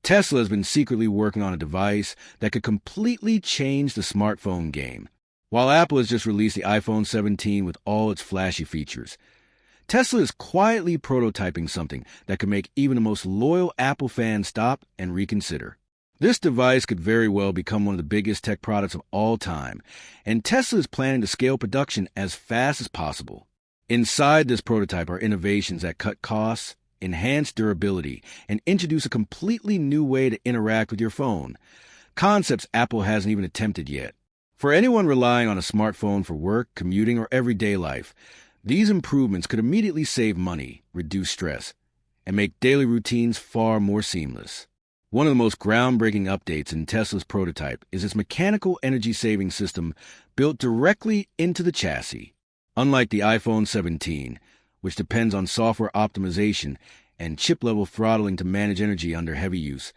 Tesla has been secretly working on a device that could completely change the smartphone game. While Apple has just released the iPhone 17 with all its flashy features, Tesla is quietly prototyping something that could make even the most loyal Apple fans stop and reconsider. This device could very well become one of the biggest tech products of all time, and Tesla is planning to scale production as fast as possible. Inside this prototype are innovations that cut costs, enhance durability, and introduce a completely new way to interact with your phone, concepts Apple hasn't even attempted yet. For anyone relying on a smartphone for work, commuting, or everyday life, these improvements could immediately save money, reduce stress, and make daily routines far more seamless. One of the most groundbreaking updates in Tesla's prototype is its mechanical energy-saving system built directly into the chassis. Unlike the iPhone 17, which depends on software optimization and chip-level throttling to manage energy under heavy use,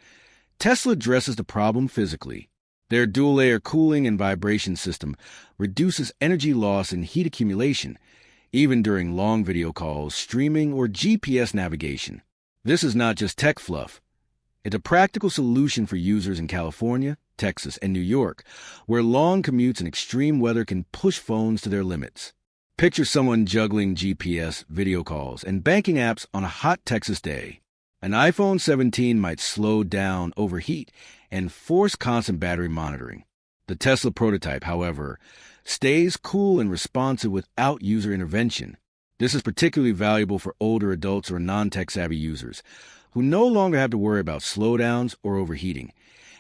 Tesla addresses the problem physically. Their dual-layer cooling and vibration system reduces energy loss and heat accumulation, even during long video calls, streaming, or GPS navigation. This is not just tech fluff. It's a practical solution for users in California, Texas, and New York, where long commutes and extreme weather can push phones to their limits. Picture someone juggling GPS, video calls, and banking apps on a hot Texas day. An iPhone 17 might slow down, overheat, and force constant battery monitoring. The Tesla prototype, however, stays cool and responsive without user intervention. This is particularly valuable for older adults or non-tech-savvy users who no longer have to worry about slowdowns or overheating.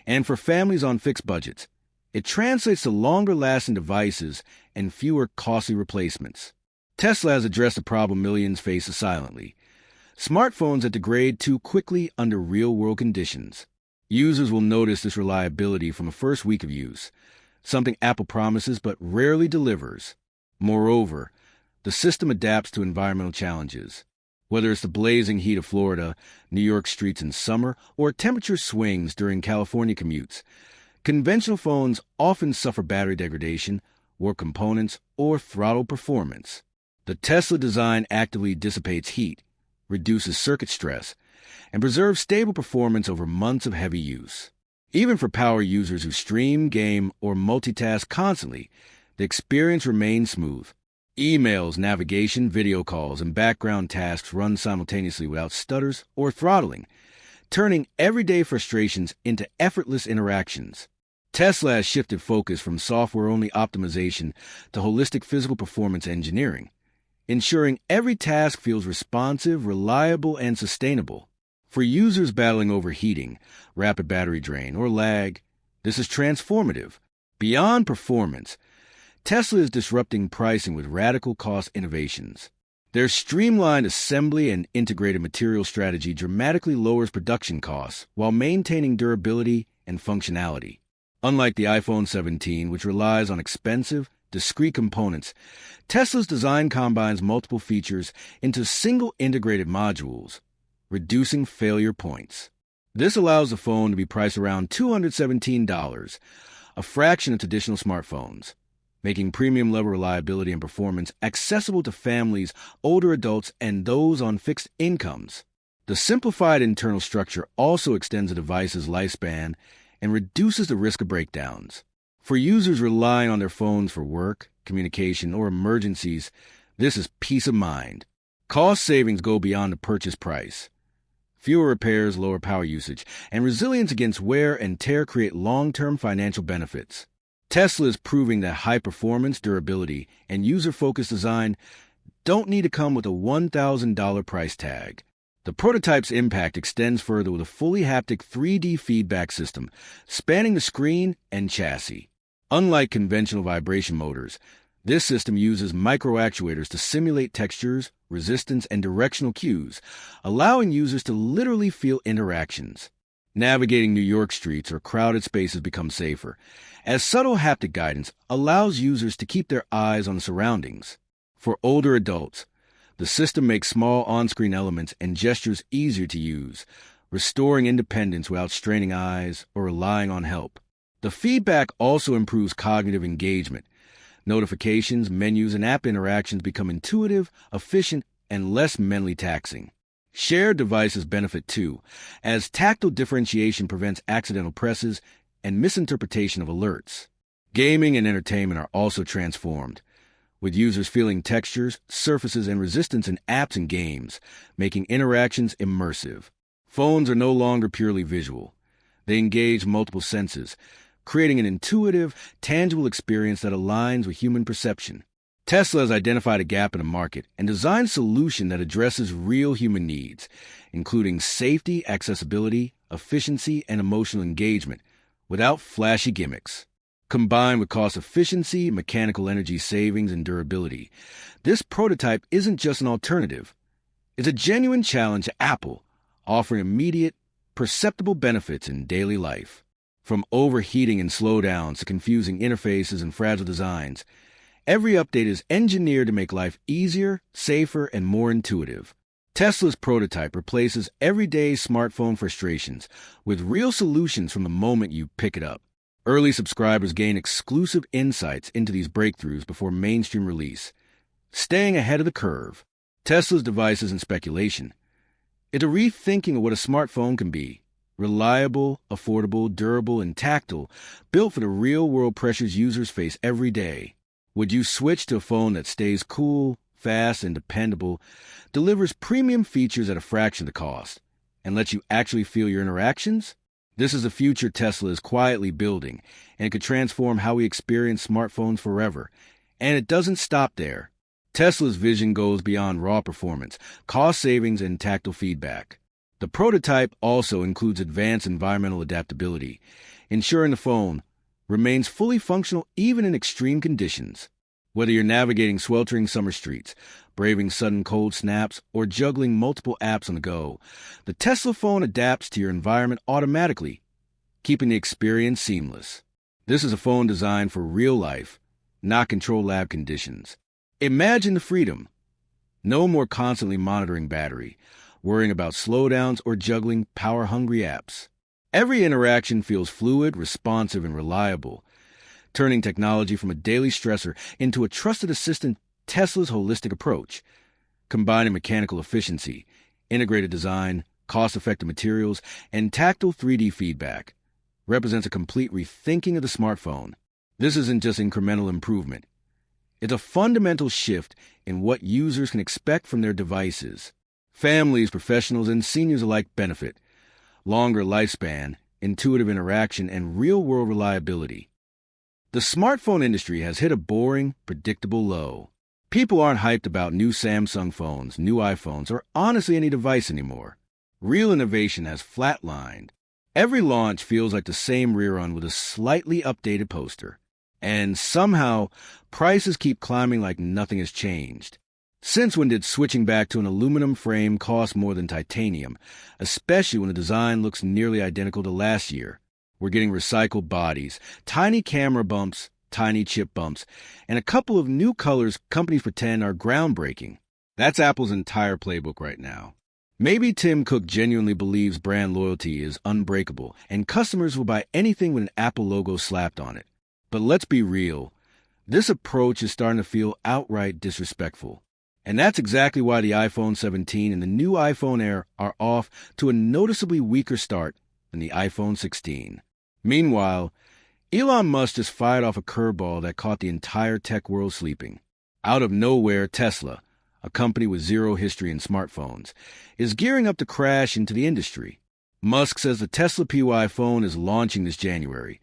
And for families on fixed budgets, it translates to longer-lasting devices and fewer costly replacements. Tesla has addressed a problem millions face silently: smartphones that degrade too quickly under real-world conditions. Users will notice this reliability from the first week of use, something Apple promises but rarely delivers. Moreover, the system adapts to environmental challenges. Whether it's the blazing heat of Florida, New York streets in summer, or temperature swings during California commutes, conventional phones often suffer battery degradation, warped components, or throttle performance. The Tesla design actively dissipates heat, reduces circuit stress, and preserves stable performance over months of heavy use. Even for power users who stream, game, or multitask constantly, the experience remains smooth. Emails, navigation, video calls, and background tasks run simultaneously without stutters or throttling, turning everyday frustrations into effortless interactions. Tesla has shifted focus from software-only optimization to holistic physical performance engineering, ensuring every task feels responsive, reliable, and sustainable. For users battling overheating, rapid battery drain, or lag, this is transformative. Beyond performance, Tesla is disrupting pricing with radical cost innovations. Their streamlined assembly and integrated material strategy dramatically lowers production costs while maintaining durability and functionality. Unlike the iPhone 17, which relies on expensive, discrete components, Tesla's design combines multiple features into single integrated modules, reducing failure points. This allows the phone to be priced around $217, a fraction of traditional smartphones, making premium-level reliability and performance accessible to families, older adults, and those on fixed incomes. The simplified internal structure also extends the device's lifespan and reduces the risk of breakdowns. For users relying on their phones for work, communication, or emergencies, this is peace of mind. Cost savings go beyond the purchase price. Fewer repairs, lower power usage, and resilience against wear and tear create long-term financial benefits. Tesla is proving that high performance, durability, and user-focused design don't need to come with a $1,000 price tag. The prototype's impact extends further with a fully haptic 3D feedback system spanning the screen and chassis. Unlike conventional vibration motors, this system uses micro-actuators to simulate textures, resistance, and directional cues, allowing users to literally feel interactions. Navigating New York streets or crowded spaces becomes safer, as subtle haptic guidance allows users to keep their eyes on the surroundings. For older adults, the system makes small on-screen elements and gestures easier to use, restoring independence without straining eyes or relying on help. The feedback also improves cognitive engagement. Notifications, menus, and app interactions become intuitive, efficient, and less mentally taxing. Shared devices benefit too, as tactile differentiation prevents accidental presses and misinterpretation of alerts. Gaming and entertainment are also transformed, with users feeling textures, surfaces, and resistance in apps and games, making interactions immersive. Phones are no longer purely visual. They engage multiple senses, creating an intuitive, tangible experience that aligns with human perception. Tesla has identified a gap in the market and designed a solution that addresses real human needs, including safety, accessibility, efficiency, and emotional engagement, without flashy gimmicks. Combined with cost efficiency, mechanical energy savings, and durability, this prototype isn't just an alternative. It's a genuine challenge to Apple, offering immediate, perceptible benefits in daily life. From overheating and slowdowns to confusing interfaces and fragile designs, every update is engineered to make life easier, safer, and more intuitive. Tesla's prototype replaces everyday smartphone frustrations with real solutions from the moment you pick it up. Early subscribers gain exclusive insights into these breakthroughs before mainstream release, staying ahead of the curve. Tesla's device isn't speculation. It's a rethinking of what a smartphone can be. Reliable, affordable, durable, and tactile, built for the real-world pressures users face every day. Would you switch to a phone that stays cool, fast, and dependable, delivers premium features at a fraction of the cost, and lets you actually feel your interactions? This is the future Tesla is quietly building, and it could transform how we experience smartphones forever. And it doesn't stop there. Tesla's vision goes beyond raw performance, cost savings, and tactile feedback. The prototype also includes advanced environmental adaptability, ensuring the phone remains fully functional even in extreme conditions. Whether you're navigating sweltering summer streets, braving sudden cold snaps, or juggling multiple apps on the go, the Tesla phone adapts to your environment automatically, keeping the experience seamless. This is a phone designed for real life, not control lab conditions. Imagine the freedom. No more constantly monitoring battery, worrying about slowdowns, or juggling power-hungry apps. Every interaction feels fluid, responsive, and reliable, turning technology from a daily stressor into a trusted assistant. Tesla's holistic approach, combining mechanical efficiency, integrated design, cost-effective materials, and tactile 3D feedback, represents a complete rethinking of the smartphone. This isn't just incremental improvement. It's a fundamental shift in what users can expect from their devices. Families, professionals, and seniors alike benefit. Longer lifespan, intuitive interaction, and real-world reliability. The smartphone industry has hit a boring, predictable low. People aren't hyped about new Samsung phones, new iPhones, or honestly any device anymore. Real innovation has flatlined. Every launch feels like the same rerun with a slightly updated poster. And somehow, prices keep climbing like nothing has changed. Since when did switching back to an aluminum frame cost more than titanium, especially when the design looks nearly identical to last year? We're getting recycled bodies, tiny camera bumps, tiny chip bumps, and a couple of new colors companies pretend are groundbreaking. That's Apple's entire playbook right now. Maybe Tim Cook genuinely believes brand loyalty is unbreakable, and customers will buy anything with an Apple logo slapped on it. But let's be real. This approach is starting to feel outright disrespectful. And that's exactly why the iPhone 17 and the new iPhone Air are off to a noticeably weaker start than the iPhone 16. Meanwhile, Elon Musk just fired off a curveball that caught the entire tech world sleeping. Out of nowhere, Tesla, a company with zero history in smartphones, is gearing up to crash into the industry. Musk says the Tesla phone is launching this January,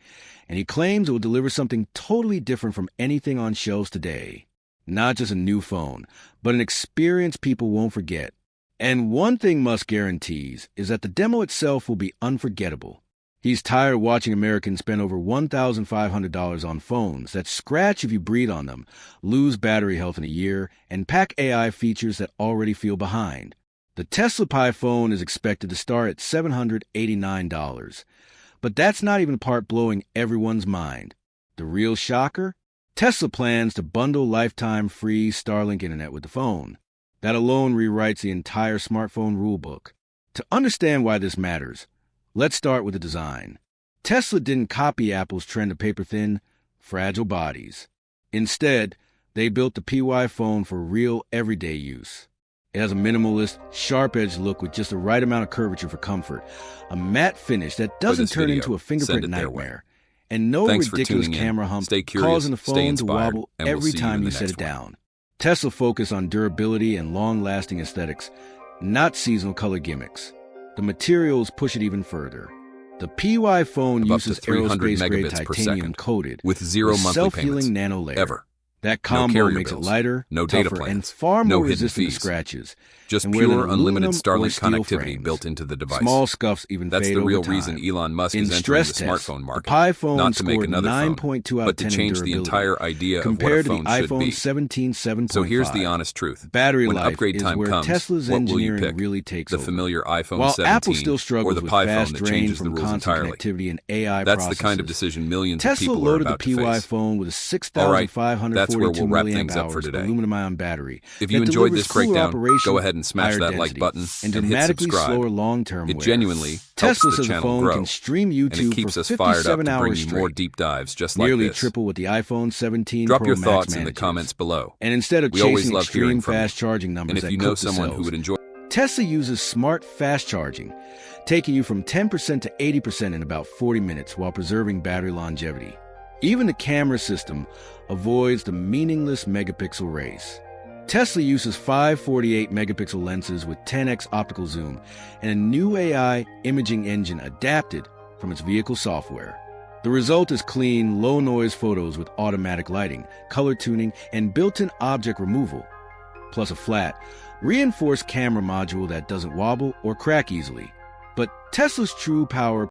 and he claims it will deliver something totally different from anything on shelves today. Not just a new phone, but an experience people won't forget. And one thing Musk guarantees is that the demo itself will be unforgettable. He's tired of watching Americans spend over $1,500 on phones that scratch if you breathe on them, lose battery health in a year, and pack AI features that already feel behind. The teslapiphone is expected to start at $789. But that's not even the part blowing everyone's mind. The real shocker? Tesla plans to bundle lifetime free Starlink internet with the phone. That alone rewrites the entire smartphone rulebook. To understand why this matters, let's start with the design. Tesla didn't copy Apple's trend of paper-thin, fragile bodies. Instead, they built the phone for real everyday use. It has a minimalist, sharp-edged look with just the right amount of curvature for comfort, a matte finish that doesn't turn into a fingerprint nightmare, and no ridiculous camera hump causing the phone to wobble every time you set it down. Tesla focused on durability and long-lasting aesthetics, not seasonal color gimmicks. The materials push it even further. The PY phone uses aerospace-grade titanium coated with zero monthly self-healing payments nano layer. ever. That combo makes it lighter, no data tougher, plans, and far no more hidden resistant to fees. scratches. Just and pure, with unlimited aluminum or Starlink steel connectivity frames, built into the device. Small scuffs even That's fade the real over time. reason Elon Musk In is entering stress the tests, smartphone market. the Pi phone Not to make scored another phone, 9.2 out but of 10 to in change the durability, entire idea of what a compared to phone the should iPhone be. 17 7.5. So here's the honest truth. Battery when life upgrade is time where comes, Tesla's what will you engineering pick? really takes The over. familiar iPhone While 17 Apple still struggles or the with Pi fast phone that drain changes the from rules constant entirely? connectivity and AI That's processes, the kind of decision millions of Tesla people are loaded about the to PY face. phone with a All right, 6,542 that's where we'll wrap milliamp things up for hours today. aluminum-ion battery. If you that enjoyed delivers this cooler breakdown, operation, go ahead and smash higher that like density, button and hit dramatically subscribe. slower long-term It wear. genuinely helps Tesla the says the channel phone grow, can stream and it YouTube keeps for us fired up 57 to bring hours you straight, more deep dives just like nearly this. triple what the iPhone 17 Drop Pro your Max thoughts in the manages. comments below. And instead of We always chasing love hearing extreme from you. fast charging numbers And if that you know cook the someone cells, who would enjoy, Tesla uses smart fast charging, taking you from 10% to 80% in about 40 minutes while preserving battery longevity. Even the camera system avoids the meaningless megapixel race. Tesla uses 548 megapixel lenses with 10x optical zoom and a new AI imaging engine adapted from its vehicle software. The result is clean, low-noise photos with automatic lighting, color tuning, and built-in object removal, plus a flat, reinforced camera module that doesn't wobble or crack easily. But Tesla's true power